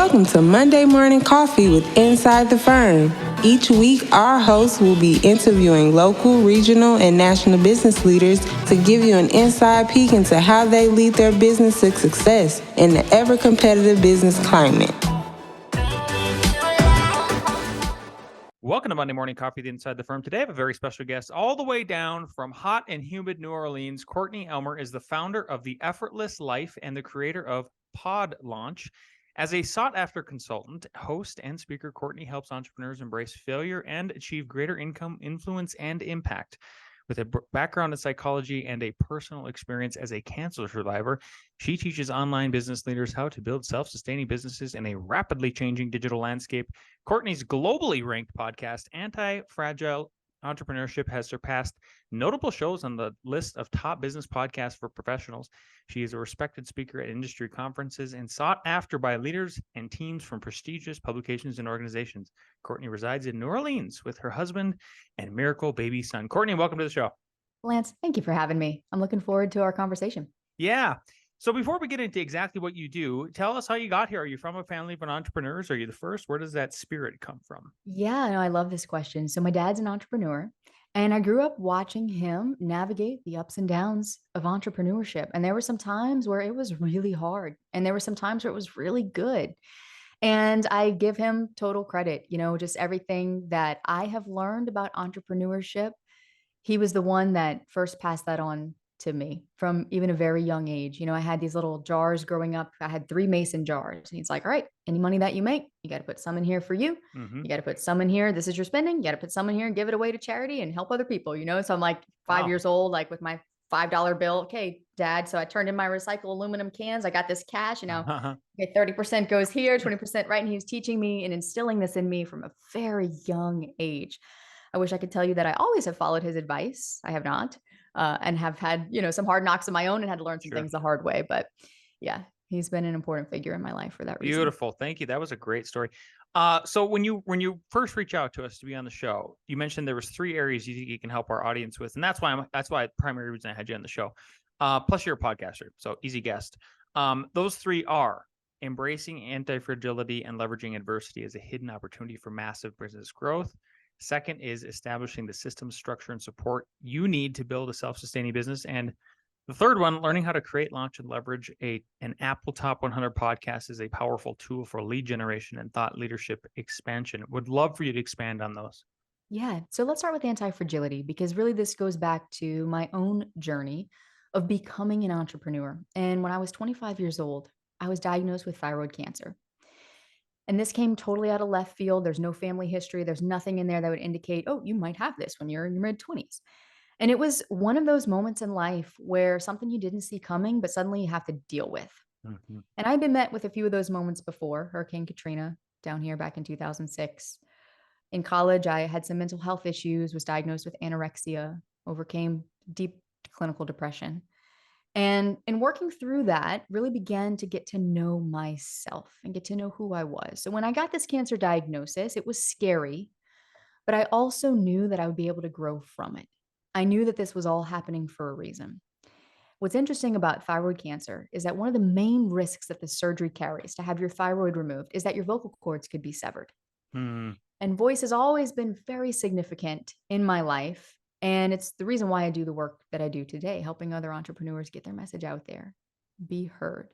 Welcome to Monday Morning Coffee with Inside the Firm. Each week, our hosts will be interviewing local, regional, and national business leaders to give you an inside peek into how they lead their business to success in the ever-competitive business climate. Welcome to Monday Morning Coffee with Inside the Firm. Today I have a very special guest all the way down from hot and humid New Orleans. Courtney Elmer is the founder of the EffortLESS Life and the creator of PodLaunch. As a sought-after consultant, host, and speaker, Courtney helps entrepreneurs embrace failure and achieve greater income, influence, and impact. With a background in psychology and a personal experience as a cancer survivor, she teaches online business leaders how to build self-sustaining businesses in a rapidly changing digital landscape. Courtney's globally ranked podcast, AntiFragile Entrepreneurship, has surpassed notable shows on the list of top business podcasts for professionals. She is a respected speaker at industry conferences and sought after by leaders and teams from prestigious publications and organizations. Courtney resides in New Orleans with her husband and miracle baby son. Courtney, welcome to the show. Lance, thank you for having me. I'm looking forward to our conversation. Yeah. So before we get into exactly what you do, tell us how you got here. Are you from a family of entrepreneurs? Are you the first? Where does that spirit come from? Yeah, no, I love this question. So my dad's an entrepreneur, and I grew up watching him navigate the ups and downs of entrepreneurship. And there were some times where it was really hard, and there were some times where it was really good. And I give him total credit, just everything that I have learned about entrepreneurship. He was the one that first passed that on to me from even a very young age. I had these little jars growing up. I had 3 mason jars. And he's like, all right, any money that you make, you got to put some in here for you. Mm-hmm. You got to put some in here. This is your spending. You got to put some in here and give it away to charity and help other people, So I'm like 5 years old, like with my $5 bill. Okay, Dad. So I turned in my recycled aluminum cans. I got this cash, okay, 30% goes here, 20%, right? And he was teaching me and instilling this in me from a very young age. I wish I could tell you that I always have followed his advice. I have not, and have had, some hard knocks of my own and had to learn some things the hard way. But yeah, he's been an important figure in my life for that reason. Beautiful. Thank you. That was a great story. So when you first reach out to us to be on the show, you mentioned there was 3 areas you think you can help our audience with. And that's why primary reason I had you on the show. Plus you're a podcaster, so easy guest. Those 3 are embracing anti-fragility and leveraging adversity as a hidden opportunity for massive business growth. Second is establishing the system, structure, and support you need to build a self-sustaining business. And the third one, learning how to create, launch, and leverage an Apple Top 100 podcast is a powerful tool for lead generation and thought leadership expansion. Would love for you to expand on those. Yeah. So let's start with anti-fragility, because really this goes back to my own journey of becoming an entrepreneur. And when I was 25 years old, I was diagnosed with thyroid cancer. And this came totally out of left field. There's no family history. There's nothing in there that would indicate, oh, you might have this when you're in your mid-20s. And it was one of those moments in life where something you didn't see coming, but suddenly you have to deal with. Mm-hmm. And I've been met with a few of those moments before. Hurricane Katrina down here back in 2006. In college, I had some mental health issues, was diagnosed with anorexia, overcame deep clinical depression. And in working through that, really began to get to know myself and get to know who I was. So when I got this cancer diagnosis, it was scary, but I also knew that I would be able to grow from it. I knew that this was all happening for a reason. What's interesting about thyroid cancer is that one of the main risks that the surgery carries to have your thyroid removed is that your vocal cords could be severed. Mm-hmm. And voice has always been very significant in my life. And it's the reason why I do the work that I do today, helping other entrepreneurs get their message out there, be heard,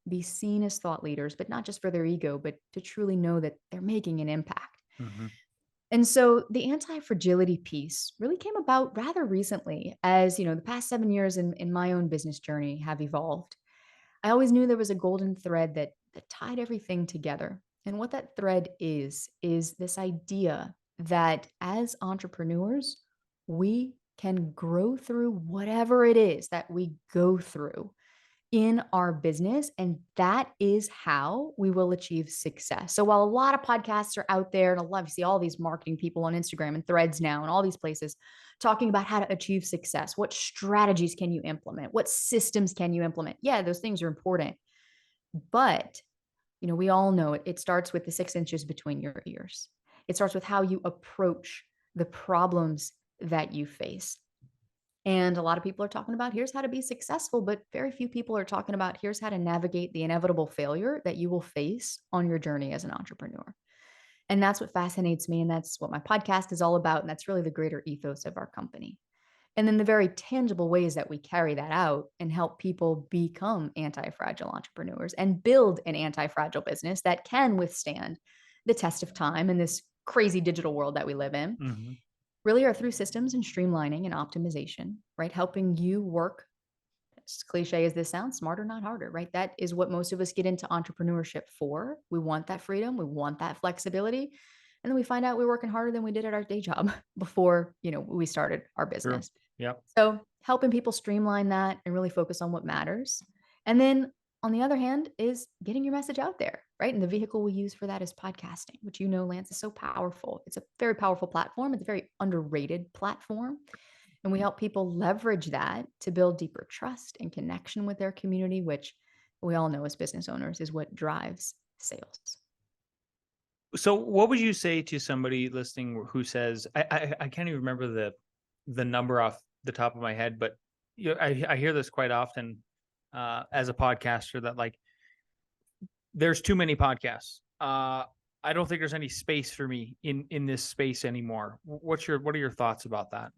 be seen as thought leaders, but not just for their ego, but to truly know that they're making an impact. Mm-hmm. And so the anti-fragility piece really came about rather recently as, the past 7 years in my own business journey have evolved. I always knew there was a golden thread that tied everything together. And what that thread is this idea that as entrepreneurs, we can grow through whatever it is that we go through in our business. And that is how we will achieve success. So while a lot of podcasts are out there, and a lot, you see all these marketing people on Instagram and Threads now and all these places talking about how to achieve success, what strategies can you implement? What systems can you implement? Yeah, those things are important. But, we all know it starts with the 6 inches between your ears. It starts with how you approach the problems that you face. And a lot of people are talking about here's how to be successful, but very few people are talking about here's how to navigate the inevitable failure that you will face on your journey as an entrepreneur. And that's what fascinates me. And that's what my podcast is all about. And that's really the greater ethos of our company. And then the very tangible ways that we carry that out and help people become anti-fragile entrepreneurs and build an anti-fragile business that can withstand the test of time in this crazy digital world that we live in Mhm. really are through systems and streamlining and optimization, right? Helping you work, as cliche as this sounds, smarter, not harder, right? That is what most of us get into entrepreneurship for. We want that freedom. We want that flexibility. And then we find out we're working harder than we did at our day job before, we started our True. business. Yep. So helping people streamline that and really focus on what matters. And then on the other hand is getting your message out there, right? And the vehicle we use for that is podcasting, which Lance, is so powerful. It's a very powerful platform. It's a very underrated platform. And we help people leverage that to build deeper trust and connection with their community, which we all know as business owners is what drives sales. So what would you say to somebody listening who says, I can't even remember the number off the top of my head, but I hear this quite often as a podcaster that like there's too many podcasts. I don't think there's any space for me in this space anymore. What are your thoughts about that?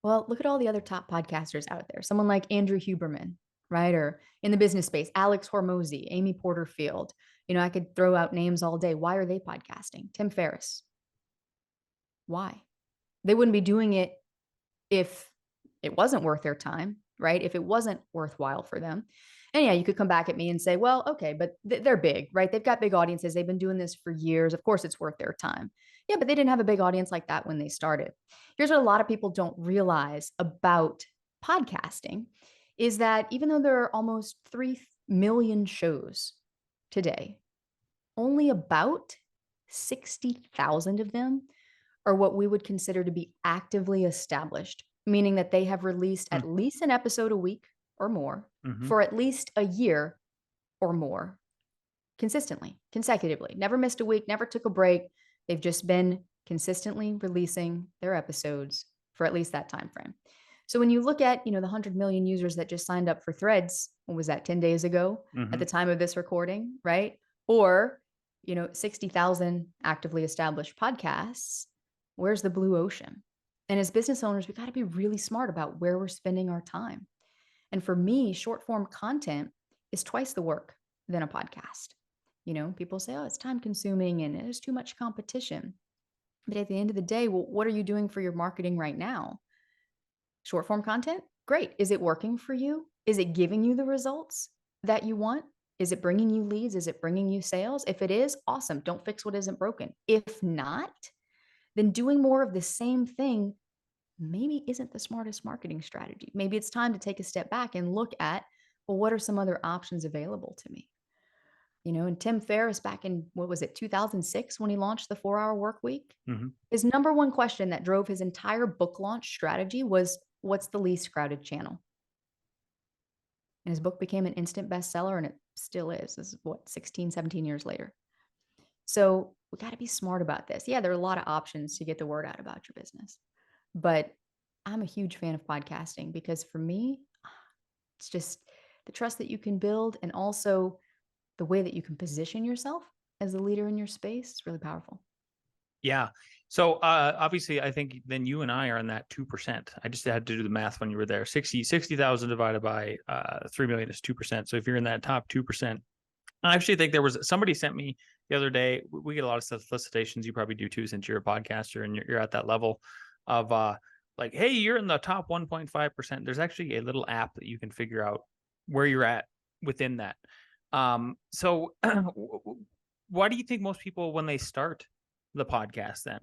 Well, look at all the other top podcasters out there. Someone like Andrew Huberman, right? Or in the business space, Alex Hormozy, Amy Porterfield. I could throw out names all day. Why are they podcasting? Tim Ferriss. Why? They wouldn't be doing it if it wasn't worth their time, right? If it wasn't worthwhile for them. And yeah, you could come back at me and say, well, okay, but they're big, right? They've got big audiences. They've been doing this for years. Of course, it's worth their time. Yeah, but they didn't have a big audience like that when they started. Here's what a lot of people don't realize about podcasting is that even though there are almost 3 million shows today, only about 60,000 of them are what we would consider to be actively established, meaning that they have released Hmm. at least an episode a week or more Mm-hmm. for at least a year or more consistently, consecutively, never missed a week, never took a break. They've just been consistently releasing their episodes for at least that time frame. So when you look at, the 100 million users that just signed up for Threads, what was that, 10 days ago Mm-hmm. at the time of this recording, right? Or, 60,000 actively established podcasts, where's the blue ocean? And as business owners, we got to be really smart about where we're spending our time. And for me, short form content is twice the work than a podcast. People say, oh, it's time consuming and there's too much competition. But at the end of the day, well, what are you doing for your marketing right now? Short form content? Great. Is it working for you? Is it giving you the results that you want? Is it bringing you leads? Is it bringing you sales? If it is, awesome. Don't fix what isn't broken. If not, then doing more of the same thing maybe isn't the smartest marketing strategy. Maybe it's time to take a step back and look at, well, what are some other options available to me? And Tim Ferriss back in, what was it, 2006 when he launched the 4-Hour Work Week, Mm-hmm. his number one question that drove his entire book launch strategy was, what's the least crowded channel? And his book became an instant bestseller, and it still is. This is 16, 17 years later. So we got to be smart about this. Yeah, there are a lot of options to get the word out about your business. But I'm a huge fan of podcasting because for me, it's just the trust that you can build and also the way that you can position yourself as the leader in your space is really powerful. Yeah. So obviously, I think then you and I are in that 2%. I just had to do the math when you were there. 60,000 divided by 3 million is 2%. So if you're in that top 2%, I actually think there was somebody sent me the other day. We get a lot of solicitations. You probably do too, since you're a podcaster and you're at that level of like, hey, you're in the top 1.5%. There's actually a little app that you can figure out where you're at within that. So why do you think most people, when they start the podcast, then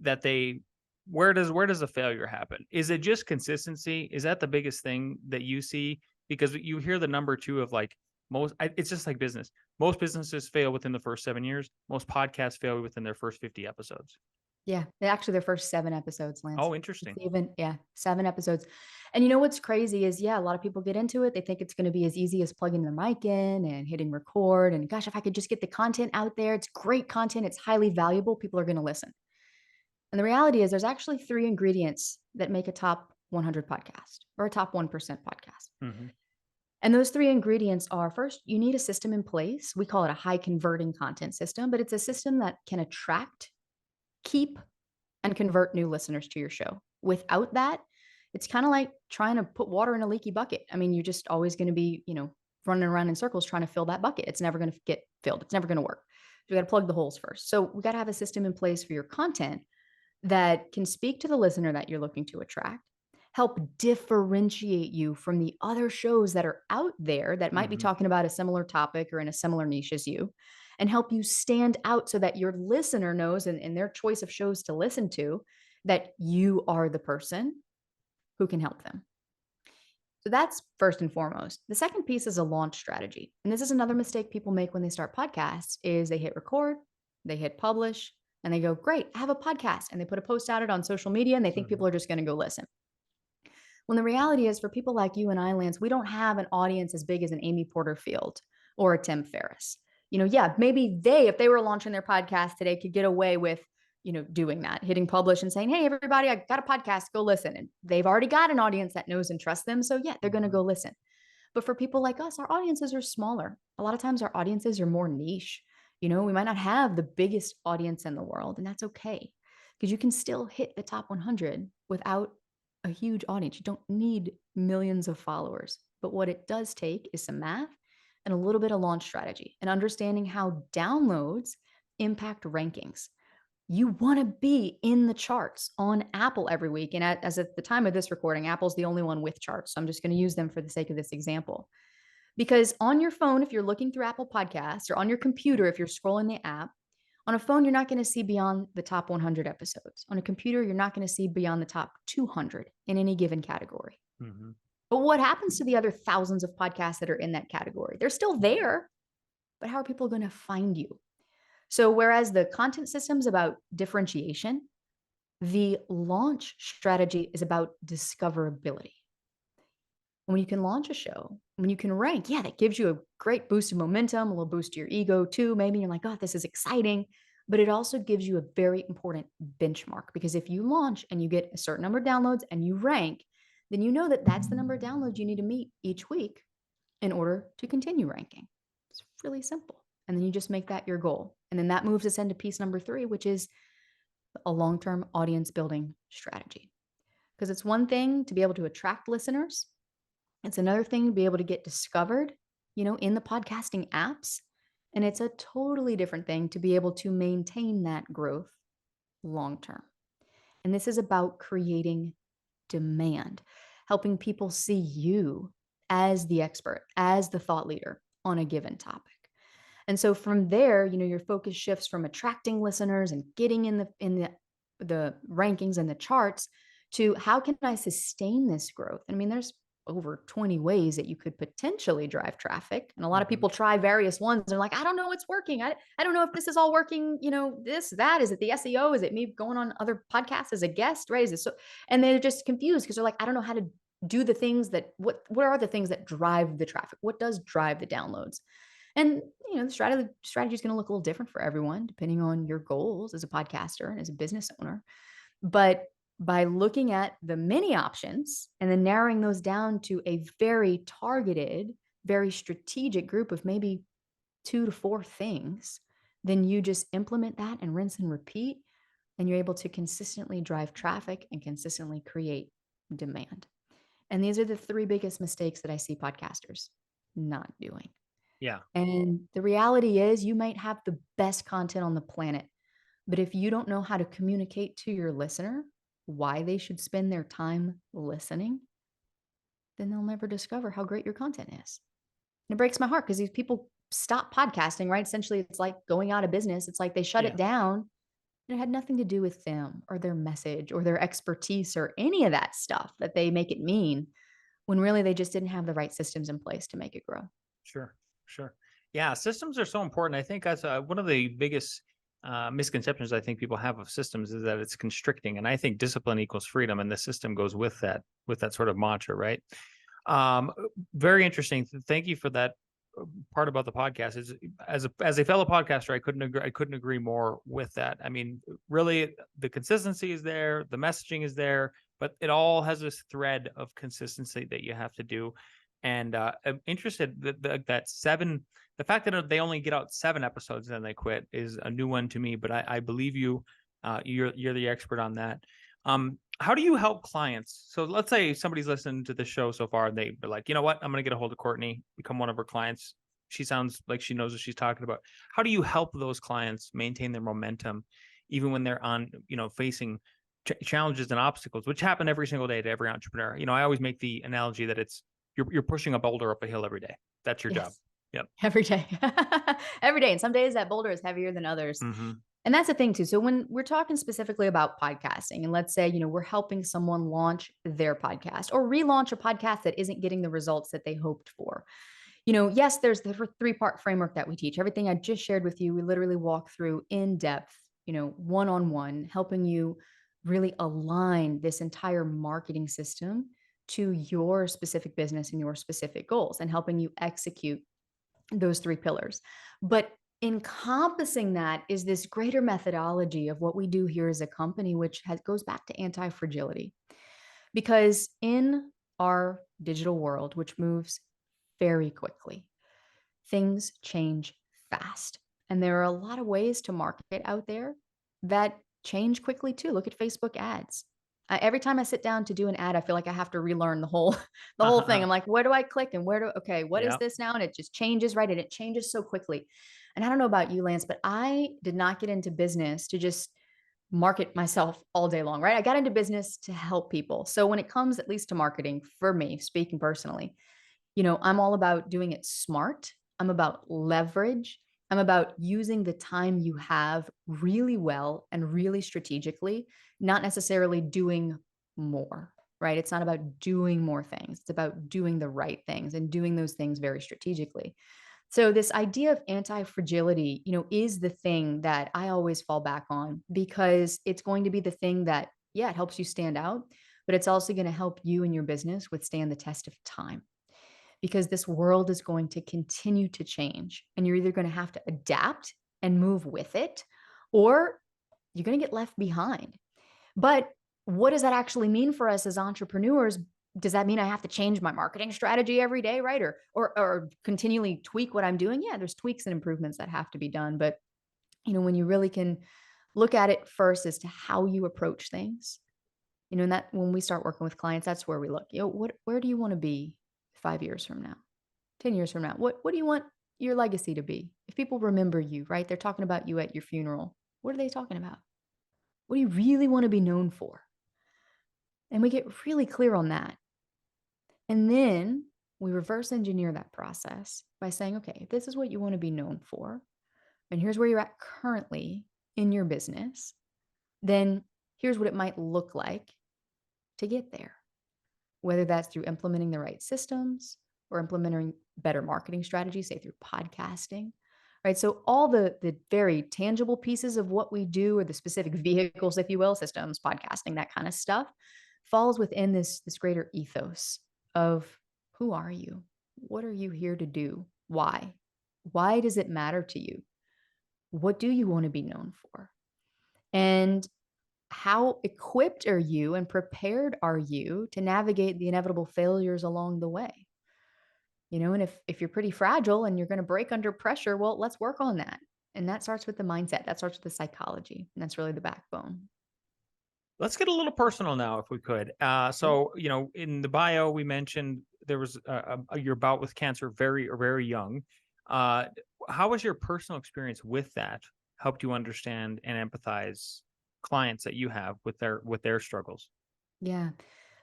that where does the failure happen? Is it just consistency? Is that the biggest thing that you see? Because you hear the number two of like it's just like business. Most businesses fail within the first 7 years. Most podcasts fail within their first 50 episodes. Yeah, actually their first 7 episodes, Lance. Oh, interesting. Even 7 episodes. And what's crazy is, a lot of people get into it. They think it's going to be as easy as plugging their mic in and hitting record. And gosh, if I could just get the content out there, it's great content. It's highly valuable. People are going to listen. And the reality is there's actually 3 ingredients that make a top 100 podcast or a top 1% podcast. Mhm. And those three ingredients are, first, you need a system in place. We call it a high converting content system, but it's a system that can attract, keep, and convert new listeners to your show. Without that, it's kind of like trying to put water in a leaky bucket. I mean, you're just always going to be, running around in circles trying to fill that bucket. It's never going to get filled. It's never going to work. So we got to plug the holes first. So we got to have a system in place for your content that can speak to the listener that you're looking to attract, help differentiate you from the other shows that are out there that might be talking about a similar topic or in a similar niche as you, and help you stand out so that your listener knows in their choice of shows to listen to that you are the person who can help them. So that's first and foremost. The second piece is a launch strategy. And this is another mistake people make when they start podcasts is they hit record, they hit publish, and they go, great, I have a podcast. And they put a post out it on social media and they think people are just going to go listen. When the reality is for people like you and I, Lance, we don't have an audience as big as an Amy Porterfield or a Tim Ferriss. Maybe if they were launching their podcast today, could get away with, doing that, hitting publish and saying, hey, everybody, I got a podcast, go listen. And they've already got an audience that knows and trusts them. So yeah, they're going to go listen. But for people like us, our audiences are smaller. A lot of times our audiences are more niche. We might not have the biggest audience in the world, and that's okay because you can still hit the top 100 without a huge audience. You don't need millions of followers. But what it does take is some math and a little bit of launch strategy and understanding how downloads impact rankings. You want to be in the charts on Apple every week. And as at the time of this recording, Apple's the only one with charts. So I'm just going to use them for the sake of this example. Because on your phone, if you're looking through Apple Podcasts, or on your computer, if you're scrolling the app, on a phone, you're not going to see beyond the top 100 episodes. On a computer, you're not going to see beyond the top 200 in any given category. But what happens to the other thousands of podcasts that are in that category? They're still there, but how are people going to find you? So whereas the content system is about differentiation, the launch strategy is about discoverability. When you can launch a show, when you can rank, that gives you a great boost of momentum, a little boost to your ego too. Maybe you're like, oh, this is exciting. But it also gives you a very important benchmark, because if you launch and you get a certain number of downloads and you rank, then you know that that's the number of downloads you need to meet each week in order to continue ranking. It's really simple. And then you just make that your goal. And then that moves us into piece number 3, which is a long-term audience building strategy. Because it's one thing to be able to attract listeners. It's another thing to be able to get discovered, in the podcasting apps. And it's a totally different thing to be able to maintain that growth long-term. And this is about creating demand, helping people see you as the expert, as the thought leader on a given topic. And so from there, your focus shifts from attracting listeners and getting in the rankings and the charts to how can I sustain this growth? I mean, there's over 20 ways that you could potentially drive traffic. And a lot of people try various ones. They're like, I don't know what's working. I don't know if this is all working, this, that, is it the SEO? Is it me going on other podcasts as a guest, right? Is it so? And they're just confused because they're like, I don't know how to do the things that, what are the things that drive the traffic? What does drive the downloads? And, the strategy is going to look a little different for everyone, depending on your goals as a podcaster and as a business owner. But by looking at the many options and then narrowing those down to a very targeted, very strategic group of maybe 2 to 4 things, then you just implement that and rinse and repeat, and you're able to consistently drive traffic and consistently create demand. And these are the 3 biggest mistakes that I see podcasters not doing. Yeah. And the reality is you might have the best content on the planet, but if you don't know how to communicate to your listener why they should spend their time listening, then they'll never discover how great your content is. And it breaks my heart because these people stop podcasting, right? Essentially, it's like going out of business. It's like they shut it down. And it had nothing to do with them or their message or their expertise or any of that stuff that they make it mean, when really they just didn't have the right systems in place to make it grow. Sure. Yeah, systems are so important. I think that's one of the biggest misconceptions I think people have of systems is that it's constricting. And I think discipline equals freedom, and the system goes with that sort of mantra, right? Very interesting. Thank you for that part about the podcast. Is as a fellow podcaster, I couldn't agree more with that. I mean, really, the consistency is there, the messaging is there, but it all has this thread of consistency that you have to do. And I'm interested the fact that they only get out 7 episodes and then they quit is a new one to me, but I believe you. You're the expert on that. How do you help clients? So let's say somebody's listened to the show so far and they're like, you know what, I'm going to get a hold of Courtney, become one of her clients. She sounds like she knows what she's talking about. How do you help those clients maintain their momentum, even when they're on, facing challenges and obstacles, which happen every single day to every entrepreneur? I always make the analogy that you're pushing a boulder up a hill every day. That's your job. Yep. Every day. Every day. And some days that boulder is heavier than others. Mm-hmm. And that's the thing too. So when we're talking specifically about podcasting, and let's say, we're helping someone launch their podcast or relaunch a podcast that isn't getting the results that they hoped for. Yes, there's the 3-part framework that we teach. Everything I just shared with you, we literally walk through in depth, one-on-one, helping you really align this entire marketing system to your specific business and your specific goals, and helping you execute those 3 pillars. But encompassing that is this greater methodology of what we do here as a company, which goes back to anti-fragility. Because in our digital world, which moves very quickly, things change fast. And there are a lot of ways to market out there that change quickly too. Look at Facebook ads. Every time I sit down to do an ad, I feel like I have to relearn the whole thing. I'm like, where do I click and what is this now? And it just changes, right? And it changes so quickly. And I don't know about you, Lance, but I did not get into business to just market myself all day long, right? I got into business to help people. So when it comes at least to marketing, for me, speaking personally, I'm all about doing it smart. I'm about leverage. I'm about using the time you have really well and really strategically, not necessarily doing more, right? It's not about doing more things. It's about doing the right things and doing those things very strategically. So this idea of anti-fragility, is the thing that I always fall back on, because it's going to be the thing that, yeah, it helps you stand out, but it's also going to help you and your business withstand the test of time. Because this world is going to continue to change, and you're either going to have to adapt and move with it, or you're going to get left behind. But what does that actually mean for us as entrepreneurs? Does that mean I have to change my marketing strategy every day, right? Or continually tweak what I'm doing? Yeah, there's tweaks and improvements that have to be done. But, when you really can look at it first as to how you approach things, and that when we start working with clients, that's where we look, where do you want to be 5 years from now, 10 years from now? What do you want your legacy to be? If people remember you, right? They're talking about you at your funeral. What are they talking about? What do you really want to be known for? And we get really clear on that. And then we reverse engineer that process by saying, okay, if this is what you want to be known for, and here's where you're at currently in your business, then here's what it might look like to get there. Whether that's through implementing the right systems or implementing better marketing strategies, say through podcasting, right? So all the very tangible pieces of what we do, or the specific vehicles, if you will, systems, podcasting, that kind of stuff, falls within this greater ethos of who are you? What are you here to do? Why? Why does it matter to you? What do you want to be known for? And how equipped are you and prepared are you to navigate the inevitable failures along the way? And if you're pretty fragile and you're going to break under pressure, well, let's work on that. And that starts with the mindset. That starts with the psychology. And that's really the backbone. Let's get a little personal now, if we could. So, in the bio, we mentioned there was your bout with cancer very, very young. How was your personal experience with that helped you understand and empathize clients that you have with their struggles? Yeah.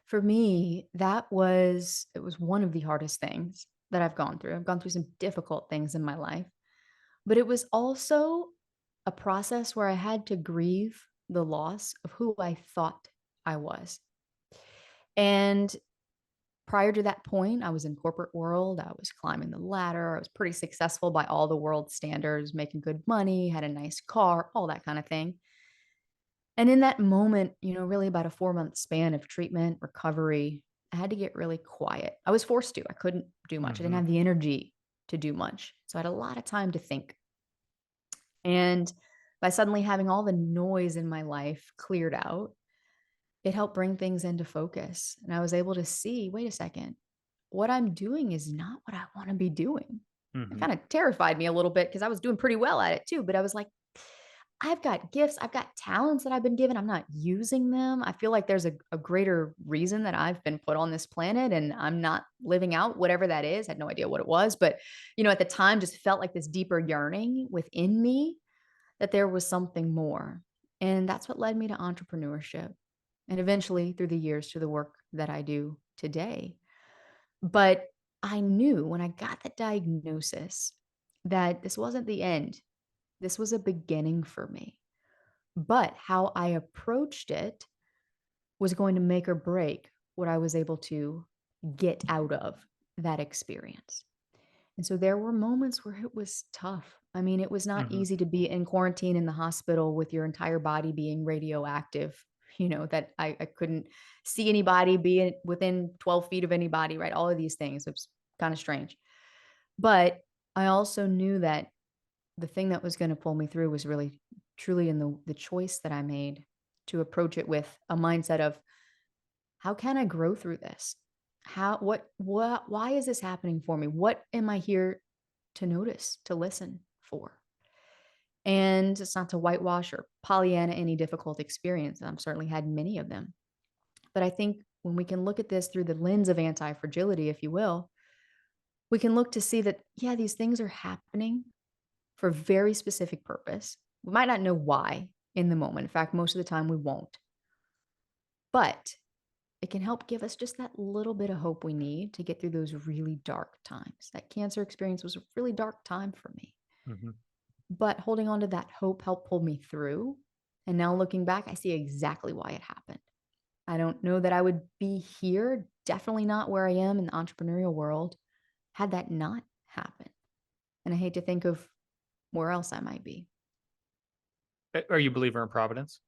For me, it was one of the hardest things that I've gone through. I've gone through some difficult things in my life, but it was also a process where I had to grieve the loss of who I thought I was. And prior to that point, I was in corporate world. I was climbing the ladder. I was pretty successful by all the world standards, making good money, had a nice car, all that kind of thing. And in that moment, really about a 4-month span of treatment, recovery, I had to get really quiet. I was forced to. I couldn't do much. I didn't have the energy to do much. So I had a lot of time to think. And by suddenly having all the noise in my life cleared out, it helped bring things into focus. And I was able to see, wait a second, what I'm doing is not what I want to be doing. It Hmm. kind of terrified me a little bit because I was doing pretty well at it too. But I was like, I've got gifts, I've got talents that I've been given. I'm not using them. I feel like there's a greater reason that I've been put on this planet and I'm not living out whatever that is. I had no idea what it was. But, at the time just felt like this deeper yearning within me that there was something more. And that's what led me to entrepreneurship and eventually through the years to the work that I do today. But I knew when I got that diagnosis that this wasn't the end. This was a beginning for me. But how I approached it was going to make or break what I was able to get out of that experience. And so there were moments where it was tough. I mean, it was not Hmm. easy to be in quarantine in the hospital with your entire body being radioactive, that I couldn't see anybody, be within 12 feet of anybody, right? All of these things. It was kind of strange. But I also knew that the thing that was going to pull me through was really truly in the choice that I made to approach it with a mindset of how can I grow through this? Why is this happening for me? What am I here to notice, to listen for? And it's not to whitewash or Pollyanna any difficult experience. I've certainly had many of them. But I think when we can look at this through the lens of anti-fragility, if you will, we can look to see that, yeah, these things are happening for a very specific purpose. We might not know why in the moment. In fact, most of the time we won't. But it can help give us just that little bit of hope we need to get through those really dark times. That cancer experience was a really dark time for me. Hmm. But holding on to that hope helped pull me through. And now looking back, I see exactly why it happened. I don't know that I would be here, definitely not where I am in the entrepreneurial world, had that not happened. And I hate to think of where else I might be. Are you a believer in providence?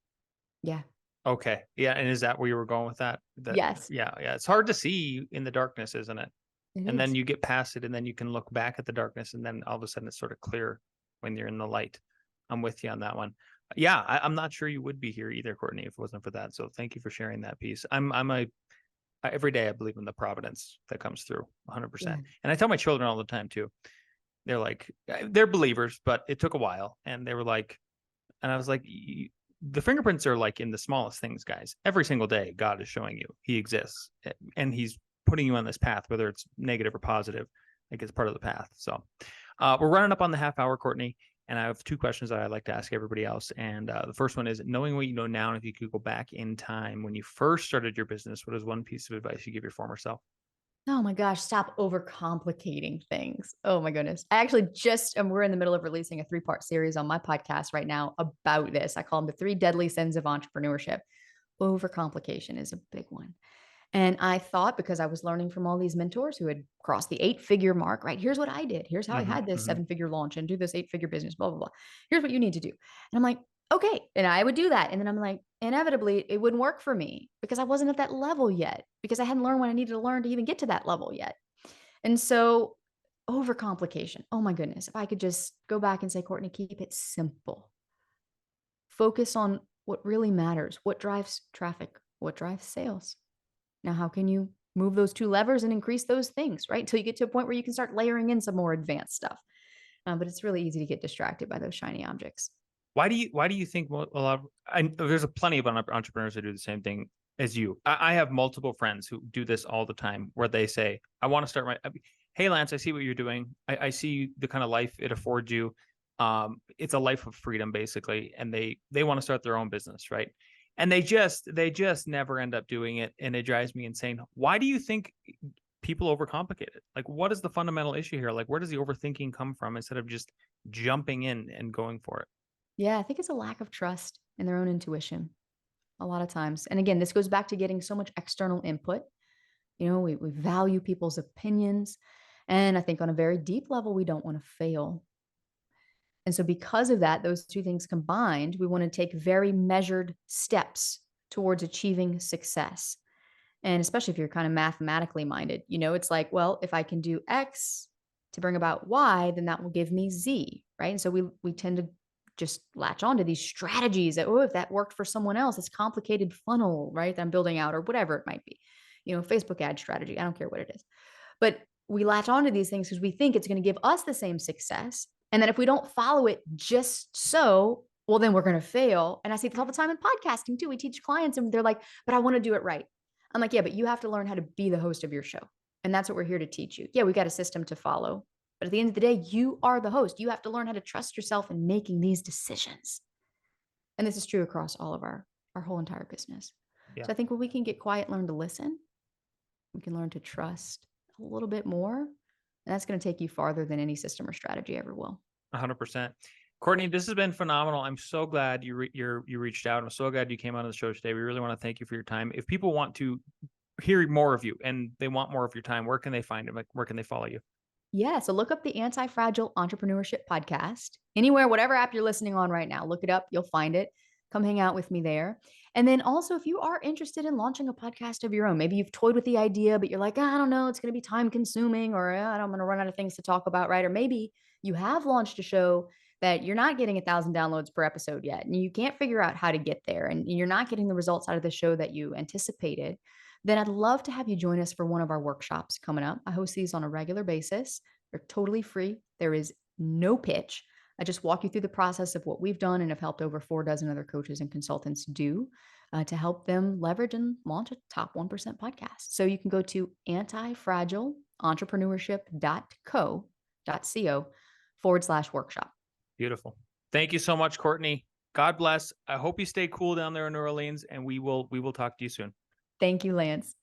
Yeah. Okay. Yeah. And is that where you were going with that? Yes, Yeah. Yeah. It's hard to see in the darkness, isn't it? it And then is. you get past it and then you can look back at the darkness and then all of a sudden it's sort of clear when you're in the light. I'm with you on that one. Yeah. I'm not sure you would be here either, Courtney, if it wasn't for that. So thank you for sharing that piece. Every day I believe in the providence that comes through 100%. Yeah. And I tell my children all the time too. They're like, they're believers, but it took a while. And they were like, and I was like, the fingerprints are like in the smallest things, guys. Every single day, God is showing you He exists, and He's putting you on this path, whether it's negative or positive. Like it's part of the path. So, we're running up on the half hour, Courtney, and I have two questions that I'd like to ask everybody else. And the first one is, knowing what you know now, and if you could go back in time when you first started your business, what is one piece of advice you give your former self? Oh my gosh, stop overcomplicating things. Oh my goodness. I actually we're in the middle of releasing a 3-part series on my podcast right now about this. I call them the 3 deadly sins of entrepreneurship. Overcomplication is a big one. And I thought because I was learning from all these mentors who had crossed the 8-figure mark, right? Here's what I did. Here's how I Mm-hmm, had this mm-hmm. 7-figure launch and do this 8-figure business, blah, blah, blah. Here's what you need to do. And I'm like, okay. And I would do that. And then I'm like, inevitably, it wouldn't work for me because I wasn't at that level yet, because I hadn't learned what I needed to learn to even get to that level yet. And so overcomplication. Oh my goodness. If I could just go back and say, Courtney, keep it simple. Focus on what really matters. What drives traffic? What drives sales? Now, how can you move those 2 levers and increase those things, right? Until you get to a point where you can start layering in some more advanced stuff. But it's really easy to get distracted by those shiny objects. Why do you think a lot of, there's a plenty of entrepreneurs that do the same thing as you. I have multiple friends who do this all the time where they say, I want to start hey Lance, I see what you're doing. I see the kind of life it affords you. It's a life of freedom basically. And they want to start their own business. Right. And they just never end up doing it. And it drives me insane. Why do you think people overcomplicate it? Like, what is the fundamental issue here? Like, where does the overthinking come from instead of just jumping in and going for it? Yeah, I think it's a lack of trust in their own intuition a lot of times. And again, this goes back to getting so much external input. We value people's opinions. And I think on a very deep level, we don't want to fail. And so, because of that, those 2 things combined, we want to take very measured steps towards achieving success. And especially if you're kind of mathematically minded, it's like, well, if I can do X to bring about Y, then that will give me Z, right? And so we tend to just latch on to these strategies that, oh, if that worked for someone else, this complicated funnel, right, that I'm building out, or whatever it might be, Facebook ad strategy. I don't care what it is. But we latch onto these things because we think it's going to give us the same success. And then if we don't follow it just so, well, then we're going to fail. And I see this all the time in podcasting too. We teach clients and they're like, but I want to do it right. I'm like, yeah, but you have to learn how to be the host of your show. And that's what we're here to teach you. Yeah, we got a system to follow. But at the end of the day, you are the host. You have to learn how to trust yourself in making these decisions. And this is true across all of our whole entire business. Yeah. So I think when we can get quiet, learn to listen, we can learn to trust a little bit more. And that's going to take you farther than any system or strategy ever will. 100%. Courtney, this has been phenomenal. I'm so glad you reached out. I'm so glad you came on the show today. We really want to thank you for your time. If people want to hear more of you and they want more of your time, where can they find it? Like, where can they follow you? Yeah. So look up the AntiFragile Entrepreneurship podcast. Anywhere, whatever app you're listening on right now, look it up. You'll find it. Come hang out with me there. And then also, if you are interested in launching a podcast of your own, maybe you've toyed with the idea, but you're like, I don't know, it's going to be time consuming, or I'm going to run out of things to talk about, right? Or maybe you have launched a show that you're not getting 1,000 downloads per episode yet, and you can't figure out how to get there, and you're not getting the results out of the show that you anticipated, then I'd love to have you join us for one of our workshops coming up. I host these on a regular basis. They're totally free. There is no pitch. I just walk you through the process of what we've done and have helped over 4 dozen other coaches and consultants do to help them leverage and launch a top 1% podcast. So you can go to antifragileentrepreneurship.co.co/workshop. Beautiful. Thank you so much, Courtney. God bless. I hope you stay cool down there in New Orleans, and we will talk to you soon. Thank you, Lance.